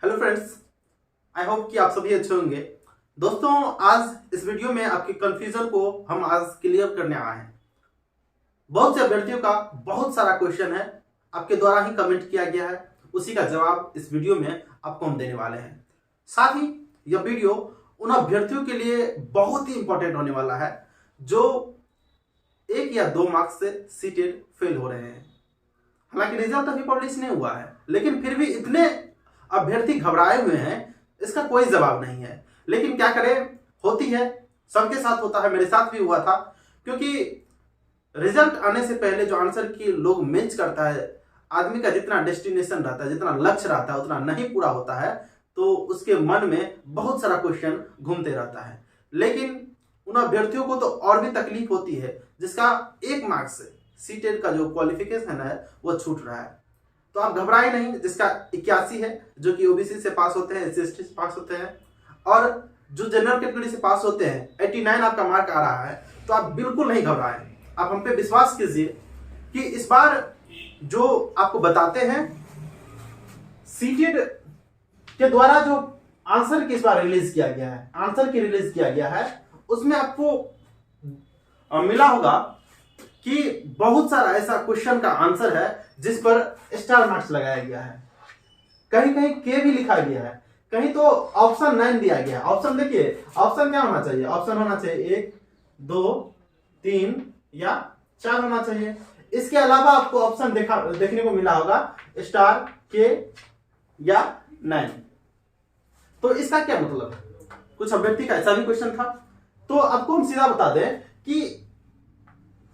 Hello friends, I hope कि आप सभी अच्छे होंगे। दोस्तों, आज इस वीडियो में आपके कंफ्यूजन को हम आज क्लियर करने आए हैं। बहुत से अभ्यर्थियों का बहुत सारा क्वेश्चन है, आपके द्वारा ही कमेंट किया गया है, उसी का जवाब इस वीडियो में आपको हम देने वाले हैं। साथ ही यह वीडियो उन अभ्यर्थियों के लिए बहुत ही इंपॉर्टेंट होने वाला है जो 1 या 2 मार्क्स से सीटेड फेल हो रहे हैं। हालांकि रिजल्ट अभी पब्लिश नहीं हुआ है, लेकिन फिर भी इतने अभ्यर्थी घबराए हुए हैं, इसका कोई जवाब नहीं है। लेकिन क्या करें, होती है, सबके साथ होता है, मेरे साथ भी हुआ था। क्योंकि रिजल्ट आने से पहले जो आंसर की लोग मैच करता है, आदमी का जितना डेस्टिनेशन रहता है, जितना लक्ष्य रहता है, उतना नहीं पूरा होता है, तो उसके मन में बहुत सारा क्वेश्चन घूमते रहता है। लेकिन उन अभ्यर्थियों को तो और भी तकलीफ होती है जिसका 1 मार्क्स से सीटेट का जो क्वालिफिकेशन है वो छूट रहा है। तो आप घबराए नहीं, जिसका 81 है, जो कि ओबीसी से पास होते हैं, SC/ST से पास होते हैं, और जो जनरल कैटेगरी से पास होते हैं 89 आपका मार्क आ रहा है, तो आप बिल्कुल नहीं घबराएं। आप हम पे विश्वास कीजिए कि इस बार जो आपको बताते हैं सीटेट के द्वारा जो आंसर की इस बार रिलीज किया गया है, आंसर की रिलीज किया गया है, उसमें आपको मिला होगा कि बहुत सारा ऐसा क्वेश्चन का आंसर है जिस पर स्टार मार्क्स लगाया गया है। कहीं कहीं के भी लिखा गया है, कहीं तो ऑप्शन 9 दिया गया है। ऑप्शन देखिए, ऑप्शन क्या होना चाहिए? ऑप्शन होना चाहिए 1, 2, 3 या 4 होना चाहिए। इसके अलावा आपको ऑप्शन देखने को मिला होगा स्टार, के या 9। तो इसका क्या मतलब है? कुछ अभ्यर्थी का ऐसा भी क्वेश्चन था। तो आपको हम सीधा बता दें कि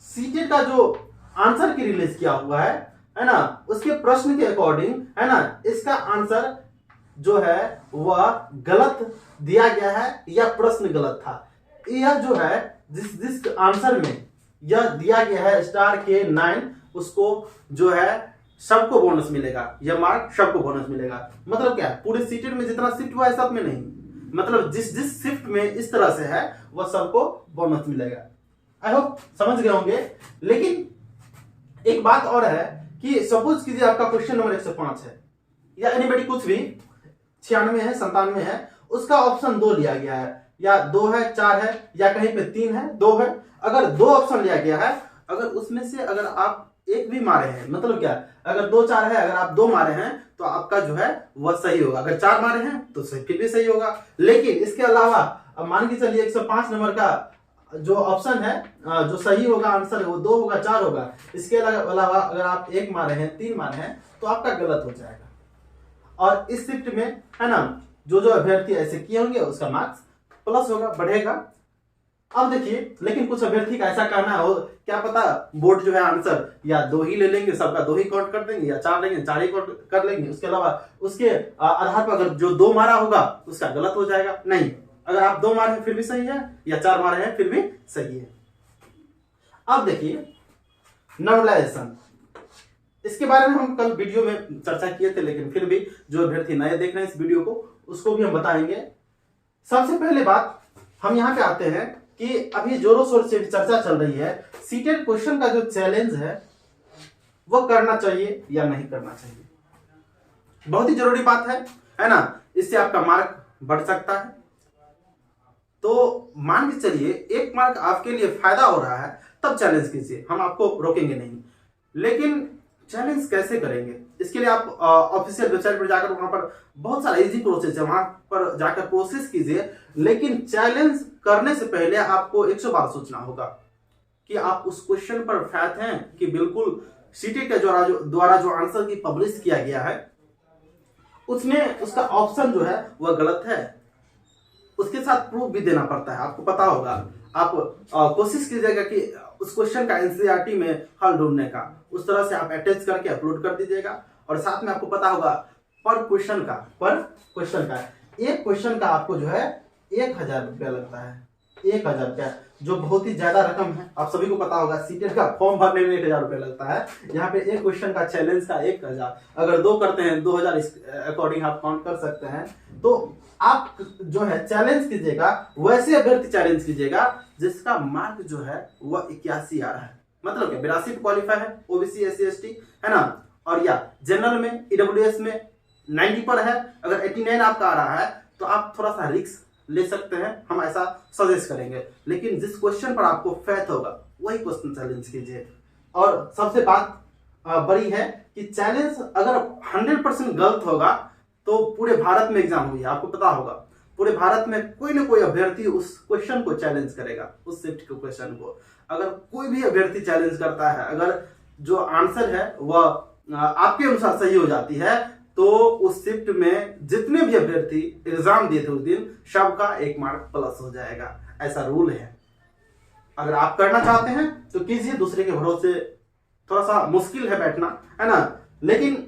सीटेट का जो आंसर की रिलीज किया हुआ है ना, उसके प्रश्न के अकॉर्डिंग, है ना, इसका आंसर जो है वह गलत दिया गया है या प्रश्न गलत था। यह जो है जिस आंसर में यह दिया गया है स्टार के 9, उसको जो है सबको बोनस मिलेगा, यह मार्क सबको बोनस मिलेगा। मतलब क्या, पूरे सीटेट में जितना शिफ्ट हुआ है सब में नहीं, मतलब जिस शिफ्ट में इस तरह से है वह सबको बोनस मिलेगा। आई होप समझ गए होंगे। लेकिन एक बात और है कि सपोज कीजिए आपका क्वेश्चन नंबर 105 है या एनीबॉडी कुछ भी 96 है, 97 है, उसका ऑप्शन 2 लिया गया है, या 2 है, 4 है, या कहीं पे 3 है, 2 है। अगर 2 ऑप्शन लिया गया है, अगर उसमें से अगर आप एक भी मारे हैं, मतलब क्या, अगर 2, 4 है, अगर आप 2 मारे हैं तो आपका जो है वह सही होगा। अगर 4 मारे हैं तो फिर भी सही होगा। लेकिन इसके अलावा अब मान के चलिए 105 नंबर का जो ऑप्शन है, जो सही होगा आंसर है, वो 2 होगा, 4 होगा। इसके अलावा अगर आप 1 मारे हैं, 3 मारे हैं, तो आपका गलत हो जाएगा। और इस शिफ्ट में, है ना, जो अभ्यर्थी ऐसे किए होंगे उसका मार्क्स प्लस होगा, बढ़ेगा। अब देखिए, लेकिन कुछ अभ्यर्थी का ऐसा कहना हो, क्या पता बोर्ड जो है आंसर या 2 ही ले लेंगे, सबका 2 ही काउंट कर देंगे, या 4 लेंगे, 4 ही काउंट कर लेंगे। उसके अलावा उसके आधार पर अगर जो 2 मारा होगा उसका गलत हो जाएगा। नहीं, अगर आप 2 मारे हैं फिर भी सही है, या 4 मारे हैं फिर भी सही है। अब देखिए नॉर्मलाइजेशन, इसके बारे में हम कल वीडियो में चर्चा किए थे, लेकिन फिर भी जो अभ्यर्थी नए देख रहे हैं इस वीडियो को, उसको भी हम बताएंगे। सबसे पहले बात हम यहाँ पे आते हैं कि अभी जोरों शोर से चर्चा चल रही है, सीटेट क्वेश्चन का जो चैलेंज है वो करना चाहिए या नहीं करना चाहिए। बहुत ही जरूरी बात है ना, इससे आपका मार्क बढ़ सकता है। तो मान के चलिए 1 मार्क आपके लिए फायदा हो रहा है, तब चैलेंज कीजिए, हम आपको रोकेंगे नहीं। लेकिन चैलेंज कैसे करेंगे, इसके लिए आप ऑफिशियल वेबसाइट पर जाकर, वहां पर बहुत सारा इजी प्रोसेस है, वहां पर जाकर प्रोसेस कीजिए। लेकिन चैलेंज करने से पहले आपको 100 बार सोचना होगा कि आप उस क्वेश्चन पर फैक्ट हैं कि बिल्कुल सीटेट के द्वारा जो आंसर की पब्लिश किया गया है उसमें उसका ऑप्शन जो है वह गलत है। उसके साथ प्रूफ भी देना पड़ता है, आपको पता होगा। आप कोशिश कीजिएगा कि उस क्वेश्चन का एनसीईआरटी में हल ढूंढने का, उस तरह से आप अटैच करके अपलोड कर दीजिएगा। और साथ में आपको पता होगा पर क्वेश्चन का एक क्वेश्चन का आपको जो है 1000 रुपया लगता है। 1000 रुपया जो बहुत ही ज्यादा रकम है, आप सभी को पता होगा। सीटेट का फॉर्म भरने में 1000 रुपया लगता है, यहाँ पे एक क्वेश्चन का चैलेंज का 1000, अगर 2 करते हैं 2000 इस अकॉर्डिंग आप काउंट कर सकते हैं। तो आप जो है चैलेंज कीजिएगा, वैसे अभ्यर्थी चैलेंज कीजिएगा जिसका मार्क जो है वह 81 आ रहा है, मतलब क्या 82 क्वालिफाई है, ओबीसी SC/ST, है ना, और या जनरल में EWS में 90 पर है, अगर 89 आपका आ रहा है तो आप थोड़ा सा रिस्क ले सकते हैं, हम ऐसा सजेस्ट करेंगे। लेकिन जिस क्वेश्चन पर आपको फेथ होगा वही क्वेश्चन चैलेंज कीजिए। और सबसे बात बड़ी है कि चैलेंज अगर 100% गलत होगा तो पूरे भारत में एग्जाम हुई है, आपको पता होगा पूरे भारत में कोई ना कोई अभ्यर्थी उस क्वेश्चन को चैलेंज करेगा, उस शिफ्ट के क्वेश्चन को। अगर कोई भी अभ्यर्थी चैलेंज करता है, अगर जो आंसर है वह आपके अनुसार सही हो जाती है, तो उस शिफ्ट में जितने भी अभ्यर्थी एग्जाम दिए थे उस दिन सबका 1 मार्क प्लस हो जाएगा, ऐसा रूल है। अगर आप करना चाहते हैं तो कीजिए, दूसरे के भरोसे थोड़ा सा मुश्किल है बैठना, है ना। लेकिन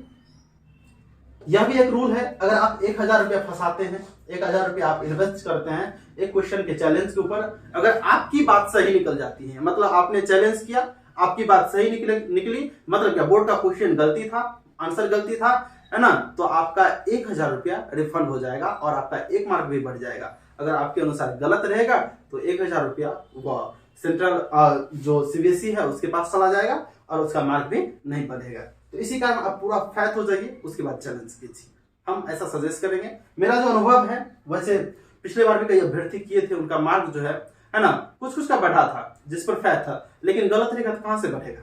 यह भी एक रूल है, अगर आप 1000 रुपया फंसाते हैं, 1000 रुपया आप इन्वेस्ट करते हैं एक क्वेश्चन के चैलेंज के ऊपर, अगर आपकी बात सही निकल जाती है, मतलब आपने चैलेंज किया, आपकी बात सही निकली, मतलब क्या बोर्ड का क्वेश्चन गलती था, आंसर गलती था, है ना, तो आपका 1000 रुपया रिफंड हो जाएगा और आपका 1 मार्क भी बढ़ जाएगा। अगर आपके अनुसार गलत रहेगा तो 1000 रुपया वह सेंट्रल जो सीबीएसई है उसके पास चला जाएगा और उसका मार्क भी नहीं बढ़ेगा। तो इसी कारण आप पूरा फैथ हो जाइए, उसके बाद चैलेंज कीजिए, हम ऐसा सजेस्ट करेंगे। मेरा जो अनुभव है, वैसे पिछले बार भी कई अभ्यर्थी किए थे, उनका मार्क जो है ना, कुछ का बढ़ा था जिस पर फैथ था, लेकिन गलत रहेगा तो कहां से बढ़ेगा।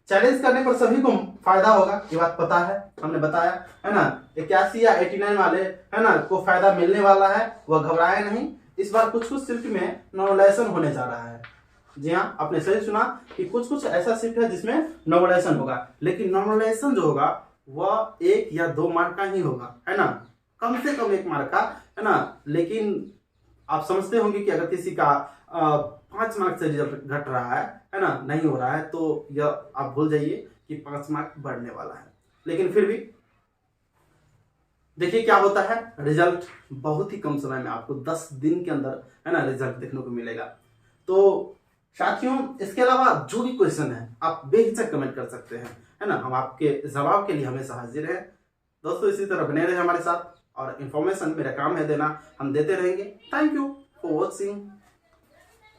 चैलेंज करने पर सभी को फायदा होगा, ये बात पता है, हमने बताया है ना। 81 या 89 वाले है ना को फायदा मिलने वाला है, वह घबराए नहीं। इस बार कुछ शिफ्ट में नॉर्मलाइजेशन होने जा रहा है। जी हाँ, आपने सही सुना कि कुछ ऐसा शिफ्ट है जिसमें नॉर्मलाइजेशन होगा, लेकिन नॉर्मलाइजेशन जो होगा वह 1 या 2 मार्क का ही होगा, है ना, कम से कम 1 मार्क का, है ना। लेकिन आप समझते होंगे कि अगर किसी का 5 मार्क से रिजल्ट घट रहा है ना, नहीं हो रहा है, तो यह आप भूल जाइए कि 5 मार्क बढ़ने वाला है। लेकिन फिर भी देखिए क्या होता है, रिजल्ट बहुत ही कम समय में आपको 10 दिन के अंदर, है ना, रिजल्ट देखने को मिलेगा। तो साथियों, इसके अलावा जो भी क्वेश्चन है आप बेहिचक कमेंट कर सकते हैं, है ना, हम आपके जवाब के लिए हमेशा हाजिर हैं। दोस्तों, इसी तरह बने रहे हमारे साथ, और इन्फॉर्मेशन मेरा काम है देना, हम देते रहेंगे। Thank you for watching.